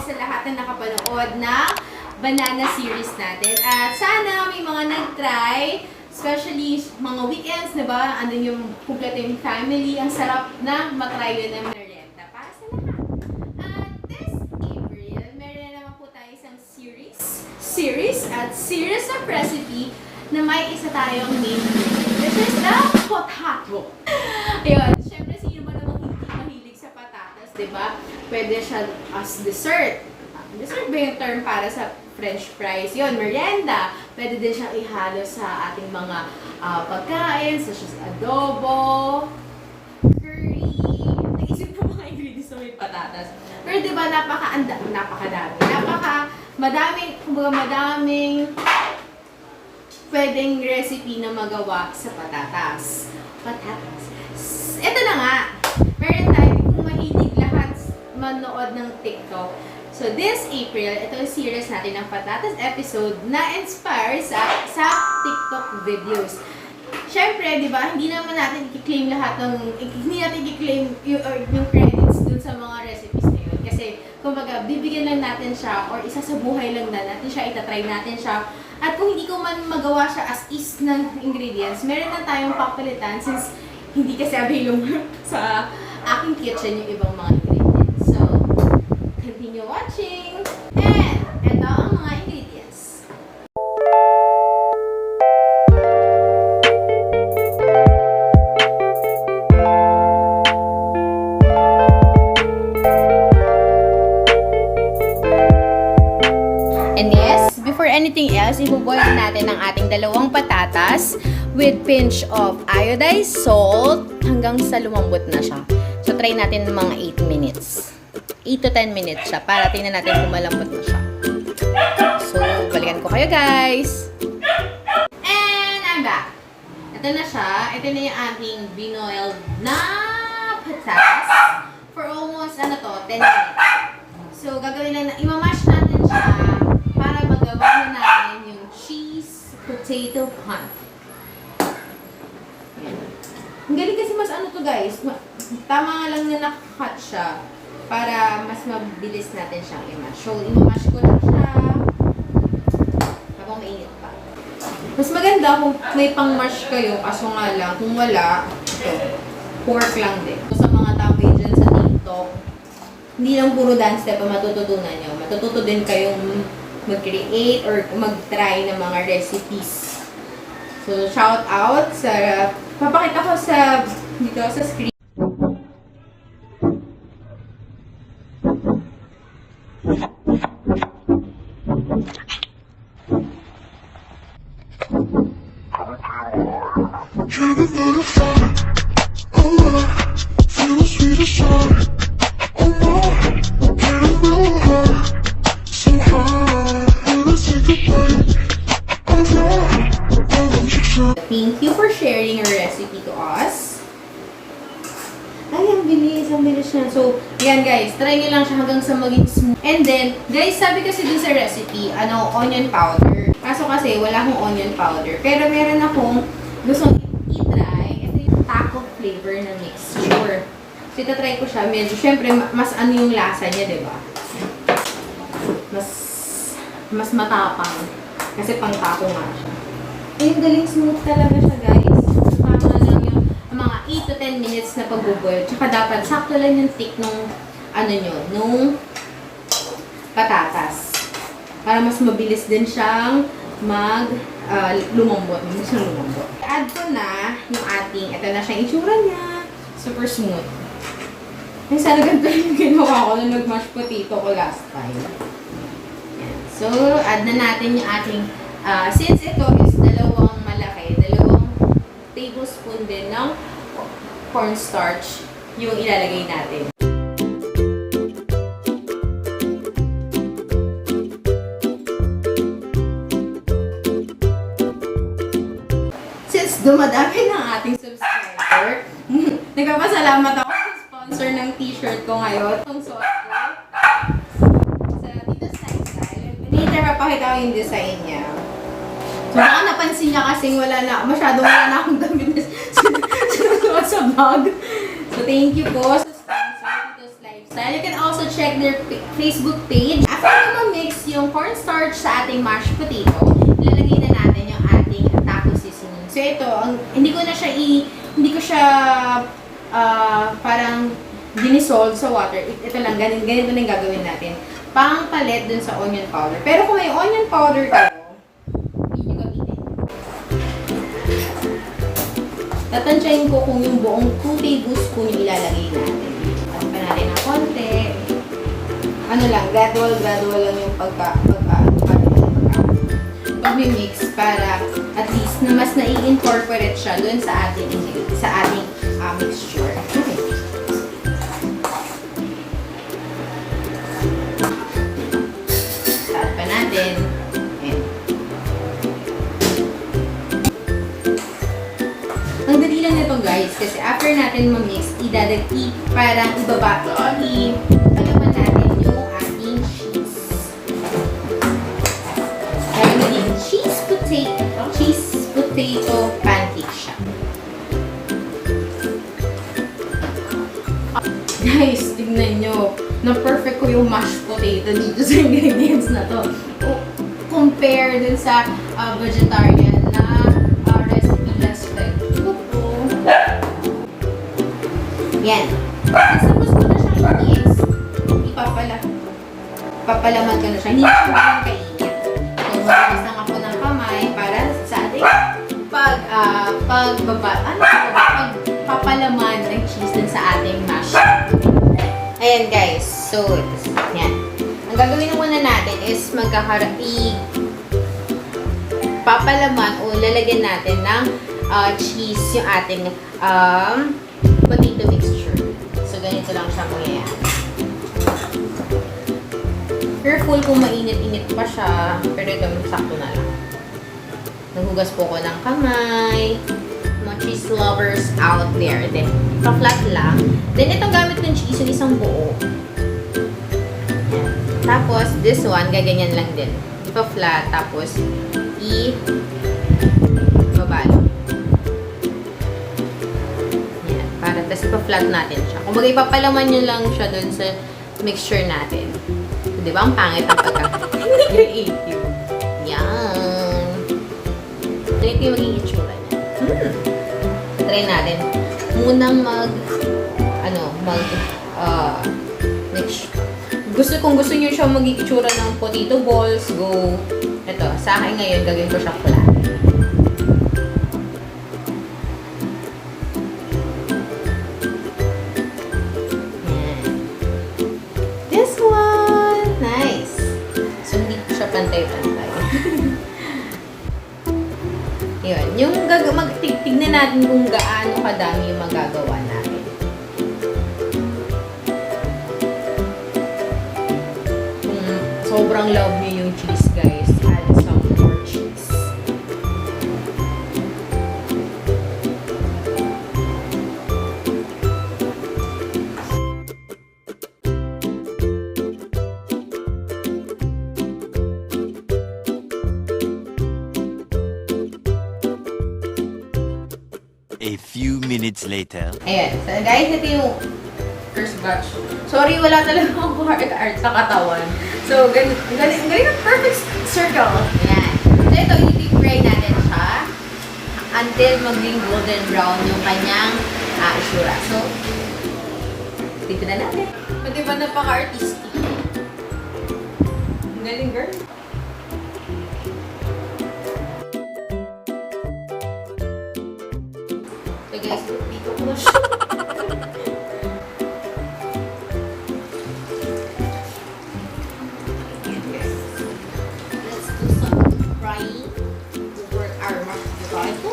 sa lahat na nakapanood ng banana series natin. At sana may mga nag-try, especially mga weekends, diba? Andun yung kumpleto yung family. Ang sarap na matry yun ng merienda para sa lahat. At this April, meron na naman po tayo isang series of recipe na may isa tayong main ingredient, which is the potato. Ayun, syempre sino man namang hindi mahilig sa patatas, diba? Pwede siya as dessert. Dessert ba yung term para sa French fries? Yun, merienda. Pwede din siyang ihalo sa ating mga pagkain, such as adobo, curry. Nag-isip ko mga ingredients na may patatas. Pero diba, madaming pwedeng recipe na magawa sa patatas. Ito na nga. Meron tayo kung mahilig lahat manood ng TikTok. So this April, ito yung series natin ng patatas episode na inspire sa TikTok videos. Siyempre, di ba, hindi naman natin i-claim lahat ng, hindi natin i-claim yung credits dun sa mga recipes na yun. Kasi, kumbaga, bibigyan lang natin siya or isa sa buhay lang na natin siya, itatry natin siya. At kung hindi ko man magawa siya as is ng ingredients, meron na tayong papalitan since hindi kasi available sa aking kitchen yung ibang mga ingredients. So, continue watching! And, ito ang mga ingredients. And yes, before anything else, ibuboil natin ang ating dalawang patatas with pinch of iodized salt hanggang sa lumambot na siya. So, try natin ng mga 8 minutes. 8 to 10 minutes siya para tingnan natin kung malambot na siya. So, balikan ko kayo guys! And I'm back! Ito na siya. Ito na yung ating binoiled na patatas for almost, 10 minutes. So, gagawin lang na, imamash natin siya para magawa na natin yung cheese potato pan. Ang galing kasi mas to guys. Tama nga lang na nakakat siya para mas mabilis natin siyang i-mash. So, i-mash ko lang siya habang mainit pa. Mas maganda kung may pang-mash kayo, kaso nga lang, kung wala, ito, pork lang din. So, sa mga topic dyan sa TikTok, hindi lang puro dance step ang matututunan nyo. Matututo din kayong mag-create or mag-try ng mga recipes. So, shout out sa, papakita ko sa, dito sa screen. Thank you for sharing your recipe to us. Ay, ang bilis niya. So, yan guys, try nyo lang siya hanggang sa maging smooth. And then, guys, sabi kasi dun sa recipe, onion powder. Kaso kasi, wala akong onion powder. Pero meron akong gustong i-try. Ito yung taco flavor na mixture. So, itatry ko siya. Medyo, syempre, mas yung lasa niya, diba? Mas matapang. Kasi pang taco nga siya. Ayun, galing smooth talaga siya, guys. Tama lang yung mga 8 to 10 minutes na pag-boil. Tsaka dapat sakto lang yung thick nung, nung patatas. Para mas mabilis din siyang lumambot. Add ko na yung ating, ito na siya yung itsura niya. Super smooth. Ay, sana ganito yung ginawa ko nung nag-mashed potato ko last time. Yan. So, add na natin yung ating, since ito is dalawang tablespoon din ng cornstarch yung ilalagay natin. Since dumadami ng ating subscriber, nagpapasalamat ako sa sponsor ng t-shirt ko ngayon. Itong suot ko sa Tito's Lifestyle. Later, papakita ko yung design niya. So, baka napansin niya kasing wala na akong damit na sinusuot sa vlog. So, thank you po sa sponsor, Tito's Lifestyle. channel. You can also check their Facebook page. After na ma-mix yung cornstarch sa ating mashed potato, ilalagay na natin yung ating taco seasoning. So ito, hindi ko siya parang dinissolve sa water. Ito lang, ganito na yung gagawin natin. Pangpalit dun sa onion powder. Pero kung may onion powder kayo, hindi nyo gamitin. Tatansyahin ko kung yung buong 2 tablespoon yung ilalagay natin. At pa natin ng konti. Ano lang, gradual lang yung pag-mix para at least na mas nai-incorporate siya dun sa ating mixture. Okay. Start pa natin. Ayan. Ang dali lang nito guys, kasi after natin ma-mix, parang palaman natin yung ating cheese. Kaya naging cheese potato pancake siya. Guys, tignan nyo, na-perfect ko yung mashed potato dito sa ingredients na to. Compare dun sa vegetarian na recipe last time. Yan. Tapos ko na siyang i-mix. Papalaman ko na siya. Hindi na siya maging kainit. So, magbibis lang ako ng kamay para sa ating pagpapalaman ng cheese dun sa ating mash. Ayan guys. So, yan. Ang gagawin muna natin is papalaman o lalagyan natin ng cheese yung ating potato mixture. So, ganito lang siya mangyayari. Careful kung mainit-init pa siya, pero ito, sakto na lang. Naghugas po ko ng kamay. Mga cheese lovers out there. Then, pa-flat lang. Then, itong gamit ng cheese, yung isang buo. Yan. Tapos, this one, gaganyan lang din. Ipa-flat, tapos, babalo. Yan. Tapos, ipa-flat natin siya. Kung mag-ipapalaman nyo lang siya dun sa mixture natin. Di ba? Ang pangit ang pagka-creative. Yan. Ito yung maging itsura niya. Try natin. Munang mix. Kung gusto niyo siya maging itsura ng potato balls, go. Ito, sa akin ngayon, gagawin ko siya flat. Pantay-pantay. Yun. Yung tignan natin kung gaano kadami yung magagawa natin. Kung sobrang love niyo yung cheese, guys, add some more cheese. A few minutes later. Ayan. So guys, ito yung first batch. Sorry, wala talaga akong art sa katawan. So, galing ang perfect circle. Ayan. So ito, i-deep-fry natin siya until maging golden brown yung kanyang itsura. So, dito na natin. Pati ba napaka-artistic? Ang galing, girl. So guys, dito ko na siya. Let's do some frying over our mashed potato.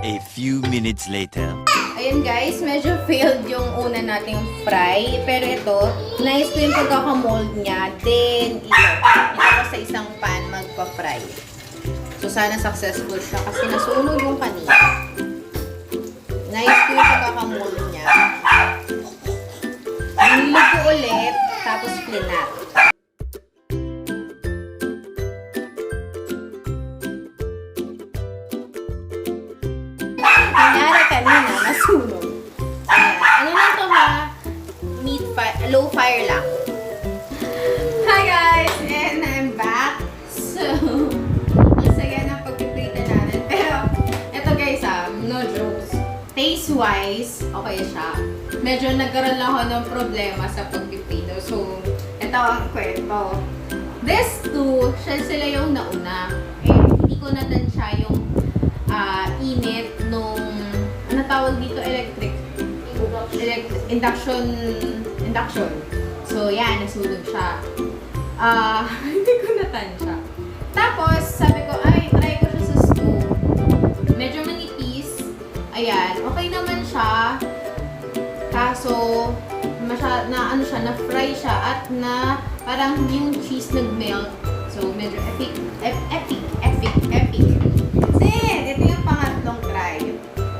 A few minutes later. Ayan guys, medyo failed yung una nating fry. Pero ito, nice ko yung pagkakamold niya. Then, ito ko sa isang pan magpa-fry. So, sana successful siya kasi nasunog yung kanina. Nice ko yung pagkakamold niya. Nilog ko ulit, tapos flinat. Nangyari kanina, nasunog. Ayan. Ano na ito ha? Low fire lang. Hi guys! And I'm back. So, ang saya ng pagpiprita natin. Pero, ito guys no jokes. Taste-wise, okay siya. Medyo nagkaroon lang ako ng problema sa pagpiprito. So, ito ang kwento. These two, sila yung nauna. Eh, hindi ko natansya yung init nung, ano tawag dito, induction. So, yan, nasunog siya. Hindi ko natansya. Tapos, sabi ko, ay, try ko siya sa stove. Medyo manipis. Ayan, okay naman siya. Kaso, na-fry siya at parang yung cheese nag-melt. So, medyo epic. Then, ito yung pangatlong try.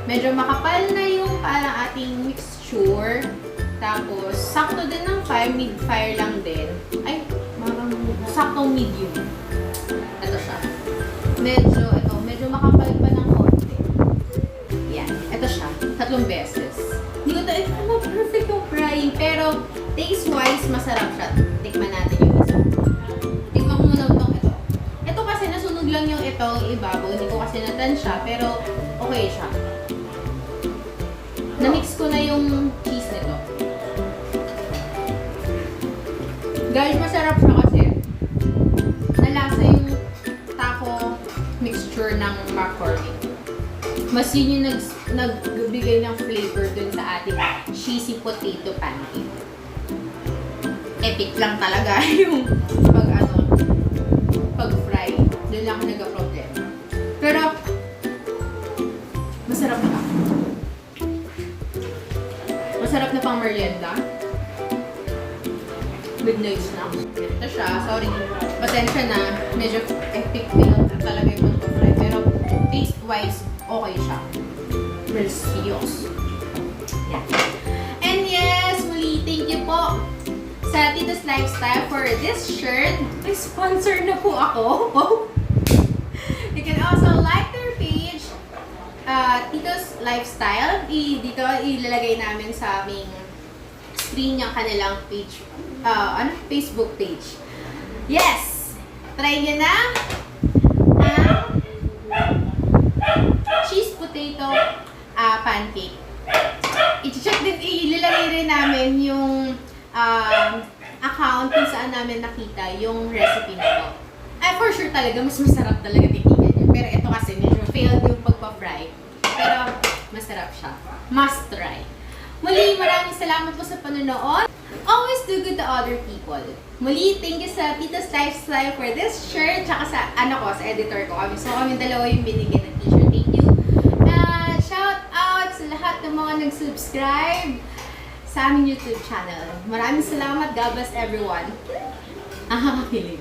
Medyo makapal na yung parang ating mixture. Tapos, sakto din ng fire, mid-fire lang din. Ay, parang sakto medium. Ito siya. Medyo makapal pa ng konti. Yan, ito siya. 3 beses. Hindi ko perfect yung frying, pero taste-wise, masarap siya. Tikman natin yung isa. Tikman ko muna ito. Ito kasi nasunog lang yung itong ibabaw. Hindi ko kasi natansya, pero okay siya. Na-mix ko na yung cheese nito. Guys, masarap siya kasi nalasa yung taco mixture ng macaroni. Mas yun yung nagbigay ng flavor dun sa ating cheesy potato pancake. Epic lang talaga yung pag-fry. Doon lang nagka-problema. Pero, masarap na. Masarap na pang merienda. With noise na. Ito siya. Sorry. Pasensya na. Medyo epic fail talaga yung pag-fry. Pero, taste-wise, okay siya. Delicious. Yeah. And yes, muli, thank you po sa Tito's Lifestyle for this shirt. May sponsor na po ako. You can also like their page, Tito's Lifestyle. Dito, ilalagay namin sa aming screen yung kanilang page, Facebook page. Yes! Try nyo na cheese potato pancake. I-check din, ilalagay rin namin yung account kung saan namin nakita yung recipe nito. Ay, for sure talaga, mas masarap talaga titignan niya. Pero ito kasi medyo failed yung pagpa-fry. Pero masarap siya. Must try. Muli, maraming salamat po sa panonood. Always do good to other people. Muli, thank you sa Tito's Lifestyle for this shirt, tsaka sa, sa editor ko. Kami dalawa yung binigyan ng t-shirt. Thank you. Shout out sa lahat ng mga nag-subscribe sa aming YouTube channel. Maraming salamat. God bless everyone. Nakakakilig.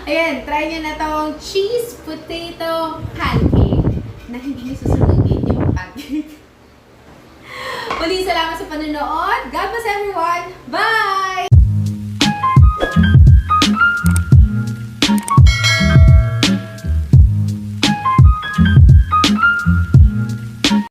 Ayan, try nyo na tong cheese potato pancake na hindi nyo susunugin yung pancake. Muli, salamat sa panonood. God bless everyone. Bye!